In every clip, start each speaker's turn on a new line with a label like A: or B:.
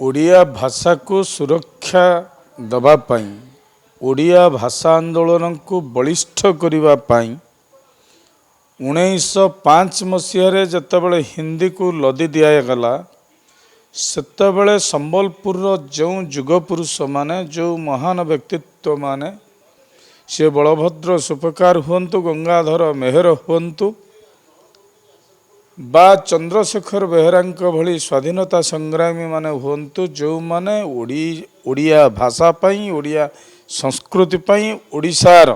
A: ଓଡ଼ିଆ ଭାଷାକୁ ସୁରକ୍ଷା ଦେବା ପାଇଁ ଓଡ଼ିଆ ଭାଷା ଆନ୍ଦୋଳନକୁ ବଳିଷ୍ଠ କରିବା ପାଇଁ 1905 ମସିହାରେ ଯେତେବେଳେ ହିନ୍ଦୀକୁ ଲଦି ଦିଆଗଲା ସେତେବେଳେ ସମ୍ବଲପୁରର ଯେଉଁ ଯୁଗପୁରୁଷମାନେ ଯେଉଁ ମହାନ ବ୍ୟକ୍ତିତ୍ୱମାନେ ସେ ବଳଭଦ୍ର ସୁପକାର ହୁଅନ୍ତୁ, ଗଙ୍ଗାଧର ମେହେର ହୁଅନ୍ତୁ ବା ଚନ୍ଦ୍ରଶେଖର ବେହେରାଙ୍କ ଭଳି ସ୍ୱାଧୀନତା ସଂଗ୍ରାମୀ ମାନେ ହୁଅନ୍ତୁ, ଯେଉଁମାନେ ଓଡ଼ିଆ ଭାଷା ପାଇଁ, ଓଡ଼ିଆ ସଂସ୍କୃତି ପାଇଁ, ଓଡ଼ିଶାର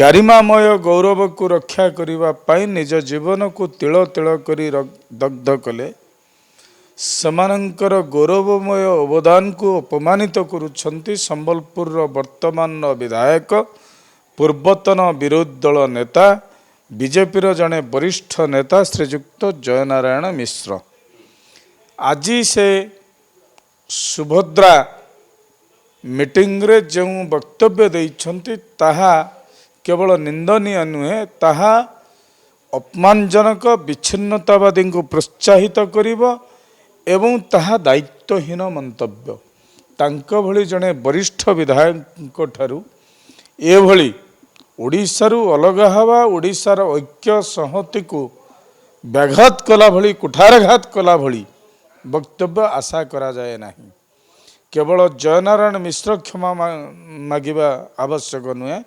A: ଗାରିମାମୟ ଗୌରବକୁ ରକ୍ଷା କରିବା ପାଇଁ ନିଜ ଜୀବନକୁ ତିଳ ତିଳ କରି ଦଗ୍ଧ କଲେ, ସେମାନଙ୍କର ଗୌରବମୟ ଅବଦାନକୁ ଅପମାନିତ କରୁଛନ୍ତି ସମ୍ବଲପୁରର ବର୍ତ୍ତମାନର ବିଧାୟକ, ପୂର୍ବତନ ବିରୋଧୀ ଦଳ ନେତା, ବିଜେପିର ଜଣେ ବରିଷ୍ଠ ନେତା ଶ୍ରୀଯୁକ୍ତ ଜୟନାରାୟଣ ମିଶ୍ର। ଆଜି ସେ ସୁଭଦ୍ରା ମିଟିଂରେ ଯେଉଁ ବକ୍ତବ୍ୟ ଦେଇଛନ୍ତି ତାହା କେବଳ ନିନ୍ଦନୀୟ ନୁହେଁ, ତାହା ଅପମାନଜନକ, ବିଚ୍ଛିନ୍ନତାବାଦୀଙ୍କୁ ପ୍ରୋତ୍ସାହିତ କରିବ ଏବଂ ତାହା ଦାୟିତ୍ୱହୀନ ମନ୍ତବ୍ୟ। ତାଙ୍କ ଭଳି ଜଣେ ବରିଷ୍ଠ ବିଧାୟକଙ୍କ ଠାରୁ ଏଭଳି ଓଡ଼ିଶାରୁ ଅଲଗା ହେବା, ଓଡ଼ିଶାର ଐକ୍ୟ ସଂହତିକୁ ବ୍ୟାଘାତ କଲା ଭଳି, କୁଠାରଘାତ କଲା ଭଳି ବକ୍ତବ୍ୟ ଆଶା କରାଯାଏ ନାହିଁ। କେବଳ ଜୟନାରାୟଣ ମିଶ୍ର କ୍ଷମା ମାଗିବା ଆବଶ୍ୟକ ନୁହେଁ,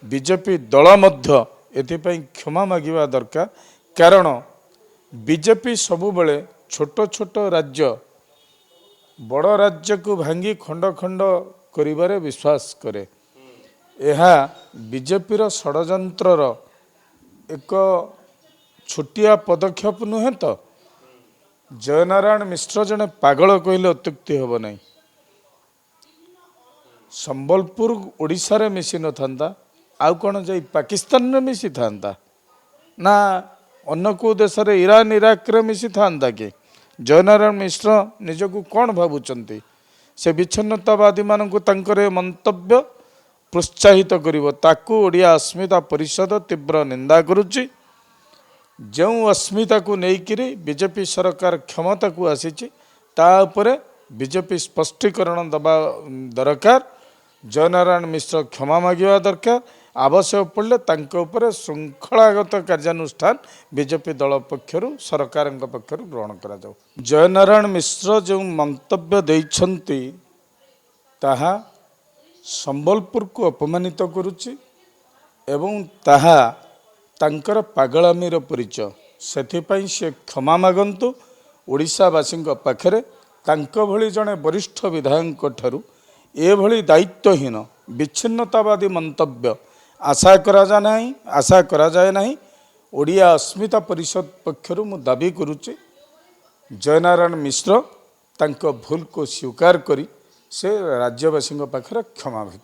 A: ବିଜେପି ଦଳ ମଧ୍ୟ ଏଥିପାଇଁ କ୍ଷମା ମାଗିବା ଦରକାର। କାରଣ ବିଜେପି ସବୁବେଳେ ଛୋଟ ଛୋଟ ରାଜ୍ୟ, ବଡ଼ ରାଜ୍ୟକୁ ଭାଙ୍ଗି ଖଣ୍ଡ ଖଣ୍ଡ କରିବାରେ ବିଶ୍ୱାସ କରେ। ଏହା ବିଜେପିର ଷଡ଼ଯନ୍ତ୍ରର ଏକ ଛୋଟିଆ ପଦକ୍ଷେପ ନୁହେଁ ତ? ଜୟନାରାୟଣ ମିଶ୍ର ଜଣେ ପାଗଳ କହିଲେ ଅତ୍ୟୁକ୍ତି ହେବ ନାହିଁ। ସମ୍ବଲପୁର ଓଡ଼ିଶାରେ ମିଶି ନଥାନ୍ତା, ଆଉ କ'ଣ ଯାଇ ପାକିସ୍ତାନରେ ମିଶିଥାନ୍ତା? ନା ଅନ୍ୟ କେଉଁ ଦେଶରେ ଇରାନ ଇରାକରେ ମିଶିଥାନ୍ତା କି? ଜୟନାରାୟଣ ମିଶ୍ର ନିଜକୁ କ'ଣ ଭାବୁଛନ୍ତି? ସେ ବିଚ୍ଛିନ୍ନତାବାଦୀମାନଙ୍କୁ ତାଙ୍କର ଏ ମନ୍ତବ୍ୟ ପ୍ରୋତ୍ସାହିତ କରିବ। ତାକୁ ଓଡ଼ିଆ ଅସ୍ମିତା ପରିଷଦ ତୀବ୍ର ନିନ୍ଦା କରୁଛି। ଯେଉଁ ଅସ୍ମିତାକୁ ନେଇକରି ବିଜେପି ସରକାର କ୍ଷମତାକୁ ଆସିଛି ତା ଉପରେ ବିଜେପି ସ୍ପଷ୍ଟୀକରଣ ଦେବା ଦରକାର। ଜୟନାରାୟଣ ମିଶ୍ର କ୍ଷମା ମାଗିବା ଦରକାର। ଆବଶ୍ୟକ ପଡ଼ିଲେ ତାଙ୍କ ଉପରେ ଶୃଙ୍ଖଳାଗତ କାର୍ଯ୍ୟାନୁଷ୍ଠାନ ବିଜେପି ଦଳ ପକ୍ଷରୁ, ସରକାରଙ୍କ ପକ୍ଷରୁ ଗ୍ରହଣ କରାଯାଉ। ଜୟନାରାୟଣ ମିଶ୍ର ଯେଉଁ ମନ୍ତବ୍ୟ ଦେଇଛନ୍ତି ତାହା ସମ୍ବଲପୁରକୁ ଅପମାନିତ କରୁଛି ଏବଂ ତାହା ତାଙ୍କର ପାଗଳାମୀର ପରିଚୟ। ସେଥିପାଇଁ ସେ କ୍ଷମା ମାଗନ୍ତୁ ଓଡ଼ିଶାବାସୀଙ୍କ ପାଖରେ। ତାଙ୍କ ଭଳି ଜଣେ ବରିଷ୍ଠ ବିଧାୟକଙ୍କ ଠାରୁ ଏଭଳି ଦାୟିତ୍ୱହୀନ ବିଚ୍ଛିନ୍ନତାବାଦୀ ମନ୍ତବ୍ୟ ଆଶା କରାଯାଏ ନାହିଁ। ଓଡ଼ିଆ ଅସ୍ମିତା ପରିଷଦ ପକ୍ଷରୁ ମୁଁ ଦାବି କରୁଛି, ଜୟନାରାୟଣ ମିଶ୍ର ତାଙ୍କ ଭୁଲକୁ ସ୍ୱୀକାର କରି ସେ ରାଜ୍ୟବାସୀଙ୍କ ପାଖରେ କ୍ଷମା ଭିକ୍ଷା